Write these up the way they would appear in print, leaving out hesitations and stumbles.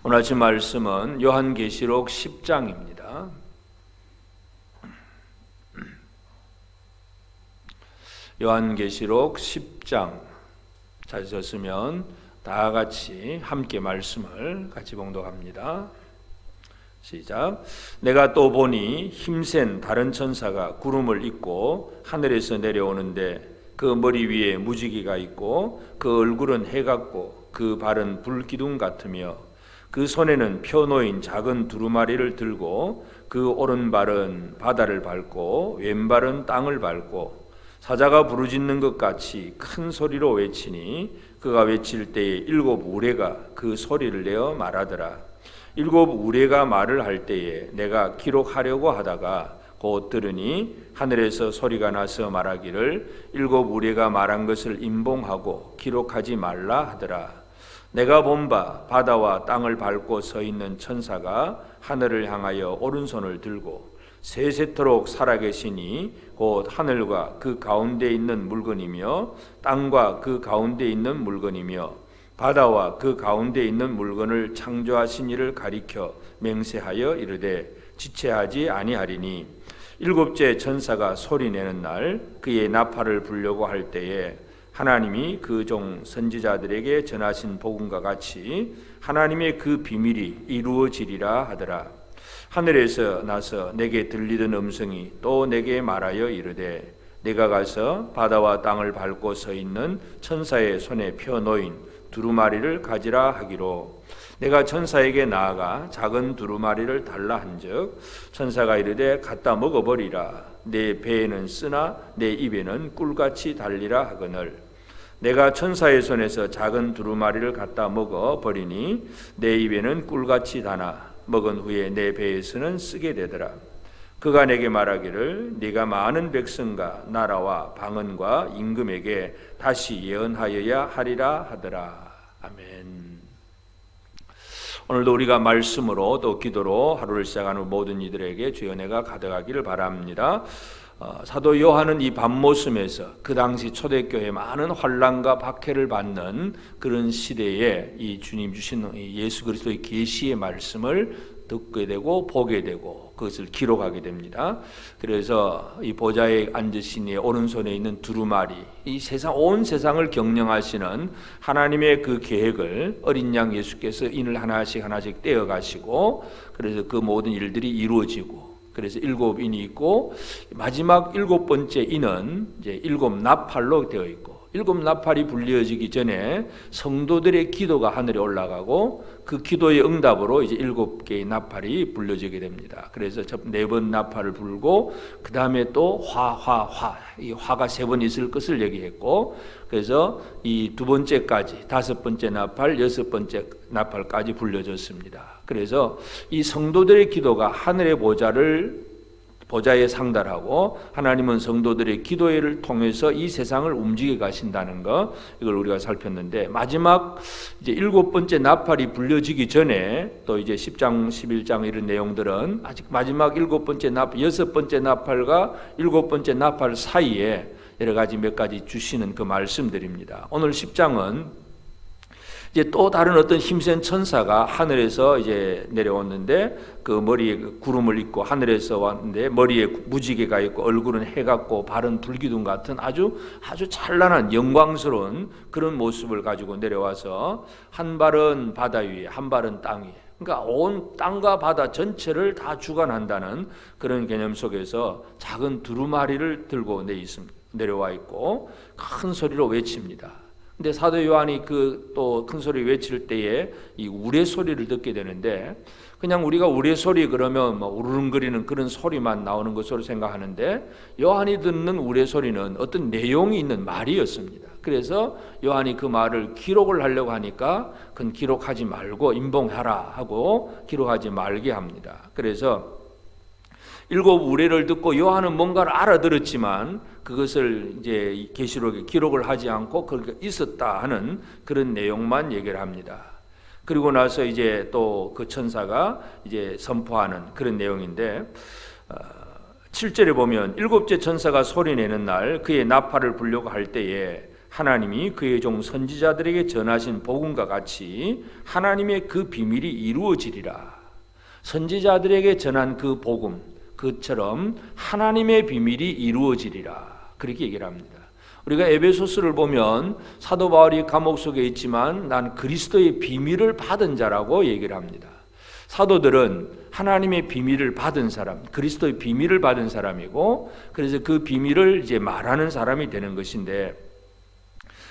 오늘 아침 말씀은 요한계시록 10장입니다. 요한계시록 10장 찾으셨으면 다 같이 함께 말씀을 같이 봉독합니다. 시작. 내가 또 보니 힘센 다른 천사가 구름을 입고 하늘에서 내려오는데 그 머리 위에 무지개가 있고 그 얼굴은 해 같고 그 발은 불기둥 같으며 그 손에는 펴놓인 작은 두루마리를 들고 그 오른발은 바다를 밟고 왼발은 땅을 밟고 사자가 부르짖는 것 같이 큰 소리로 외치니 그가 외칠 때에 일곱 우레가 그 소리를 내어 말하더라. 일곱 우레가 말을 할 때에 내가 기록하려고 하다가 곧 들으니 하늘에서 소리가 나서 말하기를 일곱 우레가 말한 것을 임봉하고 기록하지 말라 하더라. 내가 본 바 바다와 땅을 밟고 서 있는 천사가 하늘을 향하여 오른손을 들고 세세토록 살아계시니 곧 하늘과 그 가운데 있는 물건이며 땅과 그 가운데 있는 물건이며 바다와 그 가운데 있는 물건을 창조하신 이를 가리켜 맹세하여 이르되 지체하지 아니하리니 일곱째 천사가 소리내는 날 그의 나팔을 불려고 할 때에 하나님이 그 종 선지자들에게 전하신 복음과 같이 하나님의 그 비밀이 이루어지리라 하더라. 하늘에서 나서 내게 들리던 음성이 또 내게 말하여 이르되 내가 가서 바다와 땅을 밟고 서 있는 천사의 손에 펴놓인 두루마리를 가지라 하기로 내가 천사에게 나아가 작은 두루마리를 달라 한즉 천사가 이르되 갖다 먹어버리라. 내 배에는 쓰나 내 입에는 꿀같이 달리라 하거늘 내가 천사의 손에서 작은 두루마리를 갖다 먹어버리니 내 입에는 꿀같이 다나 먹은 후에 내 배에서는 쓰게 되더라. 그가 내게 말하기를 네가 많은 백성과 나라와 방언과 임금에게 다시 예언하여야 하리라 하더라. 아멘. 오늘도 우리가 말씀으로 또 기도로 하루를 시작하는 모든 이들에게 주의 은혜가 가득하기를 바랍니다. 사도 요한은 이 밤모섬에서 그 당시 초대교회 많은 환난과 박해를 받는 그런 시대에 이 주님 주신 예수 그리스도의 계시의 말씀을 듣게 되고 보게 되고 그것을 기록하게 됩니다. 그래서 이 보좌에 앉으신 이의 오른손에 있는 두루마리, 이 세상 온 세상을 경영하시는 하나님의 그 계획을 어린 양 예수께서 인을 하나씩 떼어 가시고 그래서 그 모든 일들이 이루어지고 그래서 일곱 인이 있고 마지막 일곱 번째 인은 이제 일곱 나팔로 되어 있고 일곱 나팔이 불려지기 전에 성도들의 기도가 하늘에 올라가고 그 기도의 응답으로 이제 일곱 개의 나팔이 불려지게 됩니다. 그래서 네 번 나팔을 불고 그 다음에 또 이 화가 세 번 있을 것을 얘기했고 그래서 이 두 번째까지 다섯 번째 나팔, 여섯 번째 나팔까지 불려졌습니다. 그래서 이 성도들의 기도가 하늘의 보좌에 상달하고 하나님은 성도들의 기도회를 통해서 이 세상을 움직여 가신다는 것 이걸 우리가 살폈는데 마지막 이제 일곱 번째 나팔이 불려지기 전에 또 이제 10장 11장 이런 내용들은 아직 마지막 일곱 번째 나팔 여섯 번째 나팔과 일곱 번째 나팔 사이에 여러 가지 몇 가지 주시는 그 말씀들입니다. 오늘 10장은 이제 또 다른 어떤 힘센 천사가 하늘에서 이제 내려왔는데 그 머리에 구름을 입고 하늘에서 왔는데 머리에 무지개가 있고 얼굴은 해 같고 발은 불기둥 같은 아주 찬란한 영광스러운 그런 모습을 가지고 내려와서 한 발은 바다 위에 한 발은 땅 위에 그러니까 온 땅과 바다 전체를 다 주관한다는 그런 개념 속에서 작은 두루마리를 들고 내려와 있고 큰 소리로 외칩니다. 근데 사도 요한이 그 또 큰 소리 외칠 때에 이 우레 소리를 듣게 되는데 그냥 우리가 우레 소리 그러면 뭐 우르릉거리는 그런 소리만 나오는 것으로 생각하는데 요한이 듣는 우레 소리는 어떤 내용이 있는 말이었습니다. 그래서 요한이 그 말을 기록을 하려고 하니까 그건 기록하지 말고 임봉하라 하고 기록하지 말게 합니다. 그래서 일곱 우레를 듣고 요한은 뭔가를 알아들었지만 그것을 이제 계시록에 기록을 하지 않고 그렇게 있었다 하는 그런 내용만 얘기를 합니다. 그리고 나서 이제 또 그 천사가 이제 선포하는 그런 내용인데 7절에 보면 일곱째 천사가 소리내는 날 그의 나팔을 불려고 할 때에 하나님이 그의 종 선지자들에게 전하신 복음과 같이 하나님의 그 비밀이 이루어지리라. 선지자들에게 전한 그 복음 그처럼 하나님의 비밀이 이루어지리라. 그렇게 얘기를 합니다. 우리가 에베소서를 보면 사도 바울이 감옥 속에 있지만 난 그리스도의 비밀을 받은 자라고 얘기를 합니다. 사도들은 하나님의 비밀을 받은 사람, 그리스도의 비밀을 받은 사람이고, 그래서 그 비밀을 이제 말하는 사람이 되는 것인데,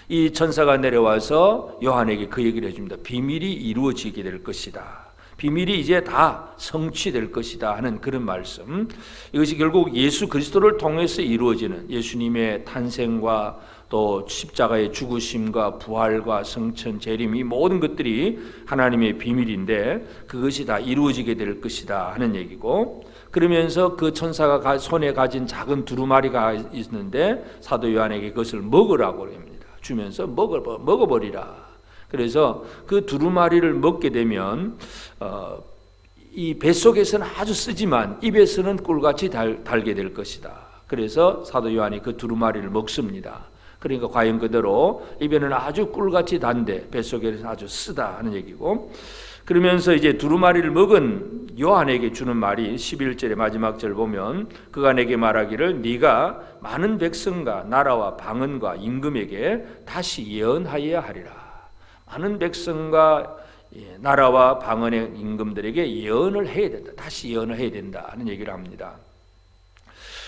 이 천사가 내려와서 요한에게 그 얘기를 해줍니다. 비밀이 이루어지게 될 것이다. 비밀이 이제 다 성취될 것이다 하는 그런 말씀. 이것이 결국 예수 그리스도를 통해서 이루어지는 예수님의 탄생과 또 십자가의 죽으심과 부활과 성천, 재림, 이 모든 것들이 하나님의 비밀인데 그것이 다 이루어지게 될 것이다 하는 얘기고, 그러면서 그 천사가 손에 가진 작은 두루마리가 있는데 사도 요한에게 그것을 먹으라고 합니다. 주면서 먹어버리라. 그래서 그 두루마리를 먹게 되면 이 뱃속에서는 아주 쓰지만 입에서는 꿀같이 달게 될 것이다. 그래서 사도 요한이 그 두루마리를 먹습니다. 그러니까 과연 그대로 입에는 아주 꿀같이 단데 뱃속에는 아주 쓰다 하는 얘기고, 그러면서 이제 두루마리를 먹은 요한에게 주는 말이 11절의 마지막 절 보면 그가 내게 말하기를 네가 많은 백성과 나라와 방언과 임금에게 다시 예언하여야 하리라. 많은 백성과 나라와 방언의 임금들에게 예언을 해야 된다. 다시 예언을 해야 된다 하는 얘기를 합니다.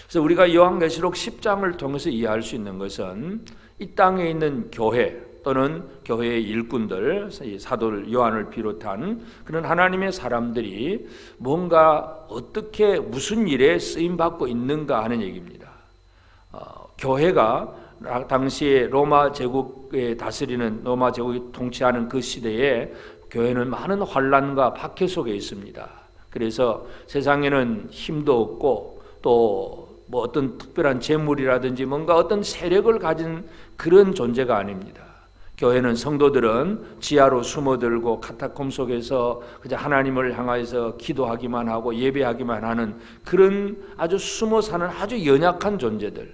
그래서 우리가 요한계시록 10장을 통해서 이해할 수 있는 것은 이 땅에 있는 교회 또는 교회의 일꾼들, 사도 요한을 비롯한 그런 하나님의 사람들이 뭔가 어떻게 무슨 일에 쓰임받고 있는가 하는 얘기입니다. 교회가 당시에 로마 제국에 다스리는 로마 제국이 통치하는 그 시대에 교회는 많은 환난과 박해 속에 있습니다. 그래서 세상에는 힘도 없고 또 뭐 어떤 특별한 재물이라든지 뭔가 어떤 세력을 가진 그런 존재가 아닙니다. 교회는 성도들은 지하로 숨어들고 카타콤 속에서 그저 하나님을 향하여서 기도하기만 하고 예배하기만 하는 그런 아주 숨어 사는 아주 연약한 존재들.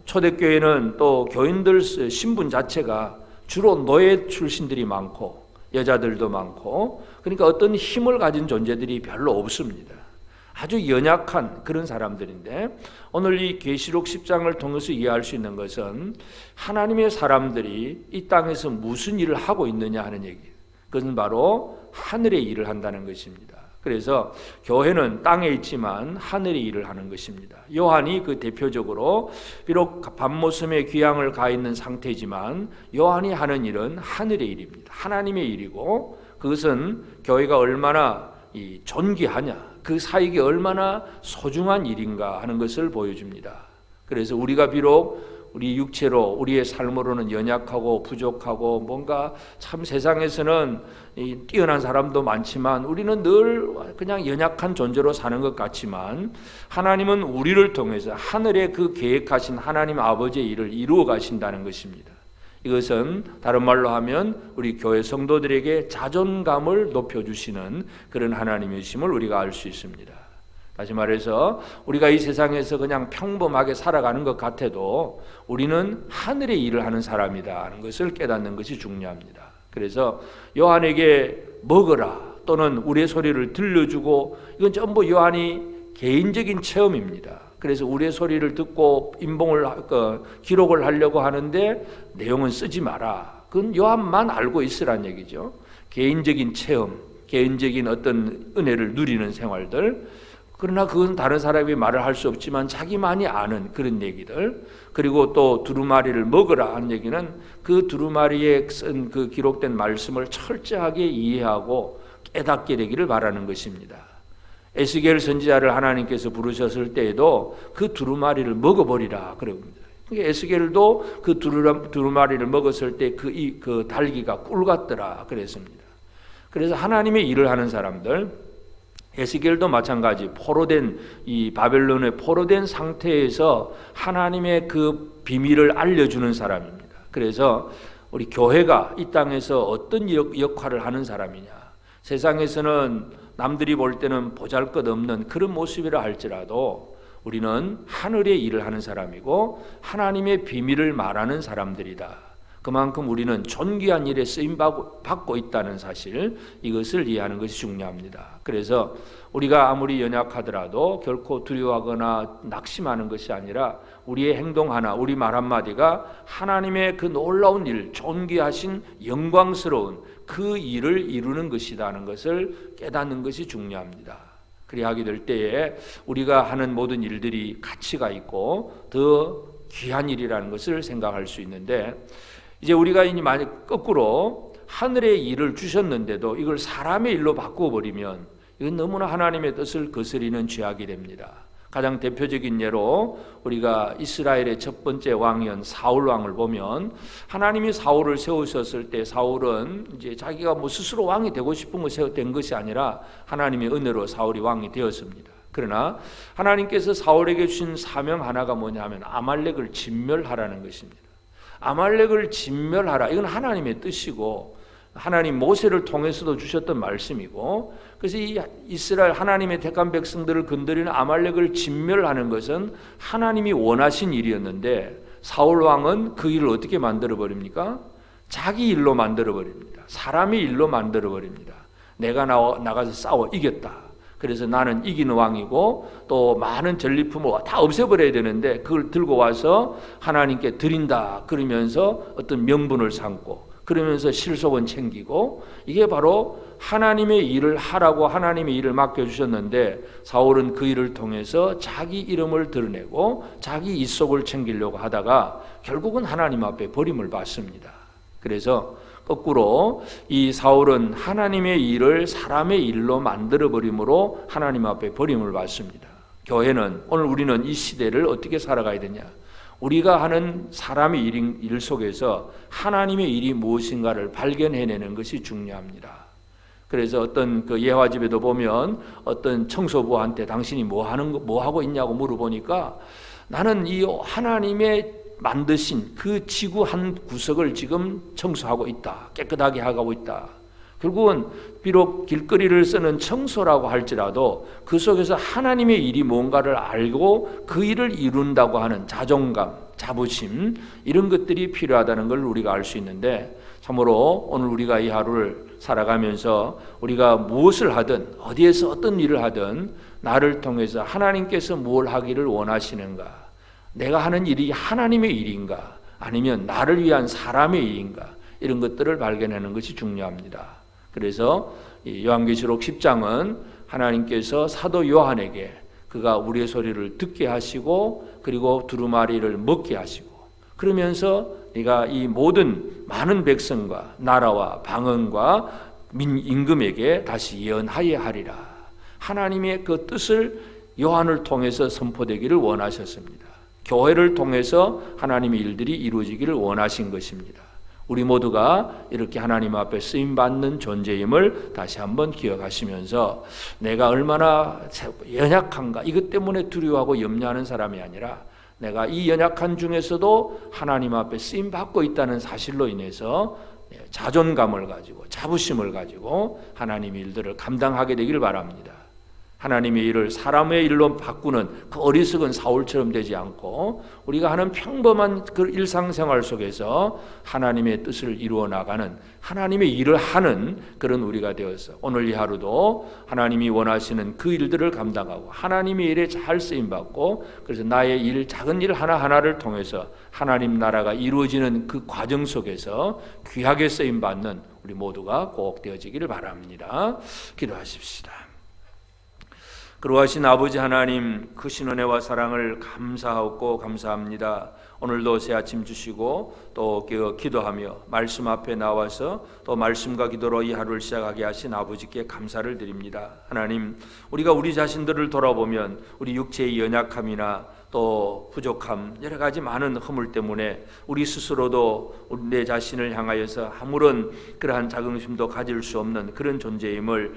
초대교회는 또 교인들 신분 자체가 주로 노예 출신들이 많고 여자들도 많고, 그러니까 어떤 힘을 가진 존재들이 별로 없습니다. 아주 연약한 그런 사람들인데, 오늘 이 계시록 10장을 통해서 이해할 수 있는 것은 하나님의 사람들이 이 땅에서 무슨 일을 하고 있느냐 하는 얘기. 그것은 바로 하늘의 일을 한다는 것입니다. 그래서 교회는 땅에 있지만 하늘의 일을 하는 것입니다. 요한이 그 대표적으로 비록 밤모섬에 귀향을 가 있는 상태지만 요한이 하는 일은 하늘의 일입니다. 하나님의 일이고, 그것은 교회가 얼마나 존귀하냐, 그 사역이 얼마나 소중한 일인가 하는 것을 보여줍니다. 그래서 우리가 비록 우리 육체로 우리의 삶으로는 연약하고 부족하고 뭔가 참 세상에서는 뛰어난 사람도 많지만 우리는 늘 그냥 연약한 존재로 사는 것 같지만 하나님은 우리를 통해서 하늘에 그 계획하신 하나님 아버지의 일을 이루어 가신다는 것입니다. 이것은 다른 말로 하면 우리 교회 성도들에게 자존감을 높여주시는 그런 하나님이심을 우리가 알 수 있습니다. 다시 말해서 우리가 이 세상에서 그냥 평범하게 살아가는 것 같아도 우리는 하늘의 일을 하는 사람이다 하는 것을 깨닫는 것이 중요합니다. 그래서 요한에게 먹어라 또는 우리의 소리를 들려주고, 이건 전부 요한이 개인적인 체험입니다. 그래서 우리의 소리를 듣고 기록을 하려고 하는데 내용은 쓰지 마라. 그건 요한만 알고 있으란 얘기죠. 개인적인 체험, 개인적인 어떤 은혜를 누리는 생활들. 그러나 그건 다른 사람이 말을 할 수 없지만 자기만이 아는 그런 얘기들. 그리고 또 두루마리를 먹으라 하는 얘기는 그 두루마리에 쓴 그 기록된 말씀을 철저하게 이해하고 깨닫게 되기를 바라는 것입니다. 에스겔 선지자를 하나님께서 부르셨을 때에도 그 두루마리를 먹어버리라 그럽니다. 에스겔도 그 두루마리를 먹었을 때 그 달기가 꿀 같더라 그랬습니다. 그래서 하나님의 일을 하는 사람들, 에스겔도 마찬가지 포로된 이 바벨론에 포로된 상태에서 하나님의 그 비밀을 알려주는 사람입니다. 그래서 우리 교회가 이 땅에서 어떤 역할을 하는 사람이냐, 세상에서는 남들이 볼 때는 보잘것없는 그런 모습이라 할지라도 우리는 하늘의 일을 하는 사람이고 하나님의 비밀을 말하는 사람들이다. 그만큼 우리는 존귀한 일에 쓰임 받고 있다는 사실, 이것을 이해하는 것이 중요합니다. 그래서 우리가 아무리 연약하더라도 결코 두려워하거나 낙심하는 것이 아니라 우리의 행동 하나, 우리 말 한마디가 하나님의 그 놀라운 일, 존귀하신 영광스러운 그 일을 이루는 것이라는 것을 깨닫는 것이 중요합니다. 그리하게 될 때에 우리가 하는 모든 일들이 가치가 있고 더 귀한 일이라는 것을 생각할 수 있는데, 이제 우리가 이제 만약 거꾸로 하늘의 일을 주셨는데도 이걸 사람의 일로 바꾸어 버리면 이건 너무나 하나님의 뜻을 거스리는 죄악이 됩니다. 가장 대표적인 예로 우리가 이스라엘의 첫 번째 왕이었던 사울 왕을 보면, 하나님이 사울을 세우셨을 때 사울은 이제 자기가 뭐 스스로 왕이 되고 싶은 것이 된 것이 아니라 하나님의 은혜로 사울이 왕이 되었습니다. 그러나 하나님께서 사울에게 주신 사명 하나가 뭐냐면 아말렉을 진멸하라는 것입니다. 아말렉을 진멸하라, 이건 하나님의 뜻이고 하나님 모세를 통해서도 주셨던 말씀이고, 그래서 이 이스라엘 하나님의 택한 백성들을 건드리는 아말렉을 진멸하는 것은 하나님이 원하신 일이었는데, 사울 왕은 그 일을 어떻게 만들어 버립니까? 자기 일로 만들어 버립니다. 사람의 일로 만들어 버립니다. 내가 나가서 싸워 이겼다. 그래서 나는 이기는 왕이고 또 많은 전리품을 다 없애버려야 되는데 그걸 들고 와서 하나님께 드린다 그러면서 어떤 명분을 삼고, 그러면서 실속은 챙기고, 이게 바로 하나님의 일을 하라고 하나님의 일을 맡겨주셨는데 사울은 그 일을 통해서 자기 이름을 드러내고 자기 이속을 챙기려고 하다가 결국은 하나님 앞에 버림을 받습니다. 그래서 거꾸로 이 사울은 하나님의 일을 사람의 일로 만들어버림으로 하나님 앞에 버림을 받습니다. 교회는, 오늘 우리는 이 시대를 어떻게 살아가야 되냐, 우리가 하는 사람의 일 속에서 하나님의 일이 무엇인가를 발견해내는 것이 중요합니다. 그래서 어떤 그 예화집에도 보면 어떤 청소부한테 당신이 뭐 하고 있냐고 물어보니까 나는 이 하나님의 만드신 그 지구 한 구석을 지금 청소하고 있다, 깨끗하게 하고 있다. 결국은 비록 길거리를 쓰는 청소라고 할지라도 그 속에서 하나님의 일이 뭔가를 알고 그 일을 이룬다고 하는 자존감, 자부심, 이런 것들이 필요하다는 걸 우리가 알 수 있는데, 참으로 오늘 우리가 이 하루를 살아가면서 우리가 무엇을 하든 어디에서 어떤 일을 하든 나를 통해서 하나님께서 뭘 하기를 원하시는가, 내가 하는 일이 하나님의 일인가 아니면 나를 위한 사람의 일인가, 이런 것들을 발견하는 것이 중요합니다. 그래서 요한계시록 10장은 하나님께서 사도 요한에게 그가 우리의 소리를 듣게 하시고 그리고 두루마리를 먹게 하시고, 그러면서 네가 이 모든 많은 백성과 나라와 방언과 임금에게 다시 예언하여 하리라. 하나님의 그 뜻을 요한을 통해서 선포되기를 원하셨습니다. 교회를 통해서 하나님의 일들이 이루어지기를 원하신 것입니다. 우리 모두가 이렇게 하나님 앞에 쓰임받는 존재임을 다시 한번 기억하시면서 내가 얼마나 연약한가, 이것 때문에 두려워하고 염려하는 사람이 아니라 내가 이 연약한 중에서도 하나님 앞에 쓰임받고 있다는 사실로 인해서 자존감을 가지고 자부심을 가지고 하나님의 일들을 감당하게 되길 바랍니다. 하나님의 일을 사람의 일로 바꾸는 그 어리석은 사울처럼 되지 않고 우리가 하는 평범한 그 일상생활 속에서 하나님의 뜻을 이루어 나가는, 하나님의 일을 하는 그런 우리가 되어서 오늘 이 하루도 하나님이 원하시는 그 일들을 감당하고 하나님의 일에 잘 쓰임받고, 그래서 나의 일, 작은 일 하나하나를 통해서 하나님 나라가 이루어지는 그 과정 속에서 귀하게 쓰임받는 우리 모두가 꼭 되어지기를 바랍니다. 기도하십시다. 그러하신 아버지 하나님, 크신 은혜와 사랑을 감사하고 감사합니다. 오늘도 새 아침 주시고 또 기도하며 말씀 앞에 나와서 또 말씀과 기도로 이 하루를 시작하게 하신 아버지께 감사를 드립니다. 하나님, 우리가 우리 자신들을 돌아보면 우리 육체의 연약함이나 또 부족함, 여러 가지 많은 허물 때문에 우리 스스로도 내 자신을 향하여서 아무런 그러한 자긍심도 가질 수 없는 그런 존재임을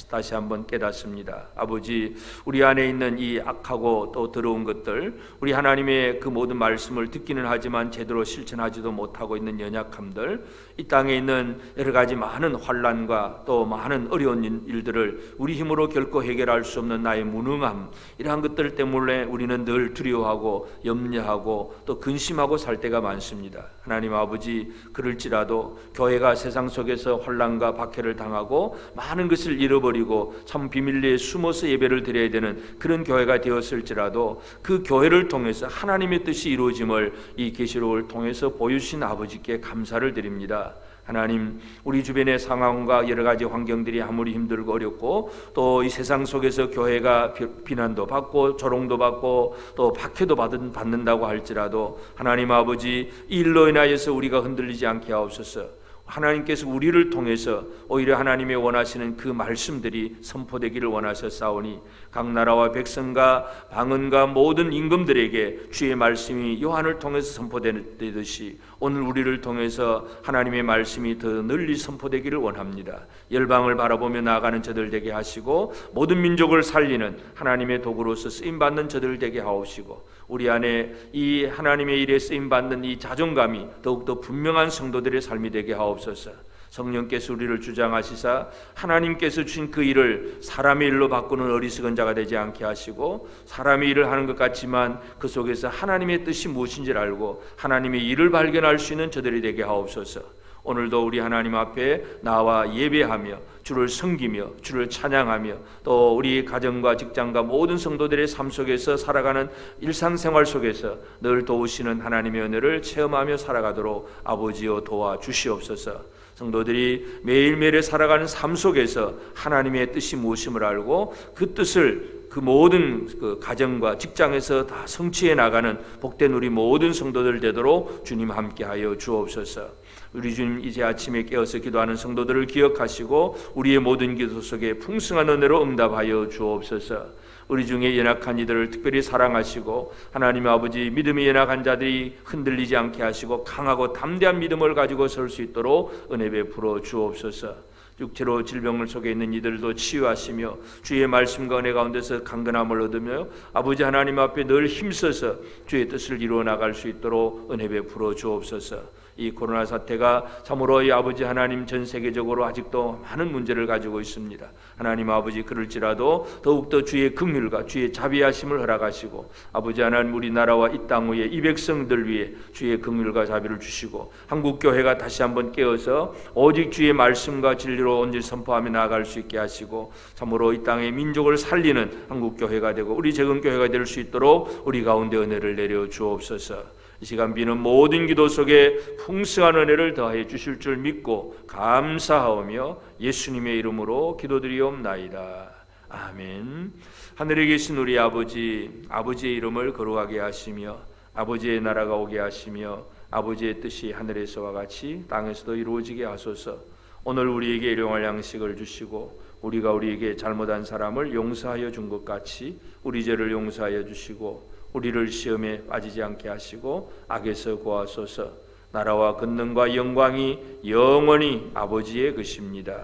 다시 한번 깨닫습니다. 아버지, 우리 안에 있는 이 악하고 또 더러운 것들, 우리 하나님의 그 모든 말씀을 듣기는 하지만 제대로 실천하지도 못하고 있는 연약함들, 이 땅에 있는 여러 가지 많은 환난과 또 많은 어려운 일들을 우리 힘으로 결코 해결할 수 없는 나의 무능함, 이러한 것들 때문에 우리는 늘 두려워하고 염려하고 또 근심하고 살 때가 많습니다. 하나님 아버지, 그럴지라도 교회가 세상 속에서 환난과 박해를 당하고 많은 것을 잃어버리고 참 비밀리에 숨어서 예배를 드려야 되는 그런 교회가 되었을지라도 그 교회를 통해서 하나님의 뜻이 이루어짐을 이 계시록을 통해서 보여주신 아버지께 감사를 드립니다. 하나님, 우리 주변의 상황과 여러 가지 환경들이 아무리 힘들고 어렵고 또 이 세상 속에서 교회가 비난도 받고 조롱도 받고 또 박해도 받는다고 할지라도 하나님 아버지, 이 일로 인하여서 우리가 흔들리지 않게 하옵소서. 하나님께서 우리를 통해서 오히려 하나님의 원하시는 그 말씀들이 선포되기를 원하셨사오니 각 나라와 백성과 방언과 모든 임금들에게 주의 말씀이 요한을 통해서 선포되듯이 오늘 우리를 통해서 하나님의 말씀이 더 널리 선포되기를 원합니다. 열방을 바라보며 나아가는 저들 되게 하시고 모든 민족을 살리는 하나님의 도구로서 쓰임받는 저들 되게 하옵시고 우리 안에 이 하나님의 일에 쓰임받는 이 자존감이 더욱더 분명한 성도들의 삶이 되게 하옵소서. 성령께서 우리를 주장하시사 하나님께서 주신 그 일을 사람의 일로 바꾸는 어리석은 자가 되지 않게 하시고 사람의 일을 하는 것 같지만 그 속에서 하나님의 뜻이 무엇인지를 알고 하나님의 일을 발견할 수 있는 저들이 되게 하옵소서. 오늘도 우리 하나님 앞에 나와 예배하며 주를 섬기며 주를 찬양하며 또 우리 가정과 직장과 모든 성도들의 삶 속에서 살아가는 일상생활 속에서 늘 도우시는 하나님의 은혜를 체험하며 살아가도록 아버지여 도와주시옵소서. 성도들이 매일매일 살아가는 삶 속에서 하나님의 뜻이 무엇임을 알고 그 뜻을 그 모든 그 가정과 직장에서 다 성취해 나가는 복된 우리 모든 성도들 되도록 주님 함께하여 주옵소서. 우리 주님, 이제 아침에 깨어서 기도하는 성도들을 기억하시고 우리의 모든 기도 속에 풍성한 은혜로 응답하여 주옵소서. 우리 중에 연약한 이들을 특별히 사랑하시고 하나님 아버지, 믿음이 연약한 자들이 흔들리지 않게 하시고 강하고 담대한 믿음을 가지고 설 수 있도록 은혜 베풀어 주옵소서. 육체로 질병을 속에 있는 이들도 치유하시며 주의 말씀과 은혜 가운데서 강건함을 얻으며 아버지 하나님 앞에 늘 힘써서 주의 뜻을 이루어 나갈 수 있도록 은혜 베풀어 주옵소서. 이 코로나 사태가 참으로 이 아버지 하나님 전 세계적으로 아직도 많은 문제를 가지고 있습니다. 하나님 아버지, 그럴지라도 더욱더 주의 긍휼과 주의 자비하심을 허락하시고 아버지 하나님, 우리나라와 이 땅 위에 이 백성들 위해 주의 긍휼과 자비를 주시고 한국교회가 다시 한번 깨어서 오직 주의 말씀과 진리로 온전히 선포하며 나아갈 수 있게 하시고 참으로 이 땅의 민족을 살리는 한국교회가 되고 우리 재건교회가 될 수 있도록 우리 가운데 은혜를 내려 주옵소서. 이 시간 비는 모든 기도 속에 풍성한 은혜를 더해 주실 줄 믿고 감사하오며 예수님의 이름으로 기도드리옵나이다. 아멘. 하늘에 계신 우리 아버지, 아버지의 이름을 거룩하게 하시며 아버지의 나라가 오게 하시며 아버지의 뜻이 하늘에서와 같이 땅에서도 이루어지게 하소서. 오늘 우리에게 일용할 양식을 주시고 우리가 우리에게 잘못한 사람을 용서하여 준 것 같이 우리 죄를 용서하여 주시고 우리를 시험에 빠지지 않게 하시고 악에서 구하소서. 나라와 권능과 영광이 영원히 아버지의 것입니다.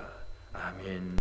아멘.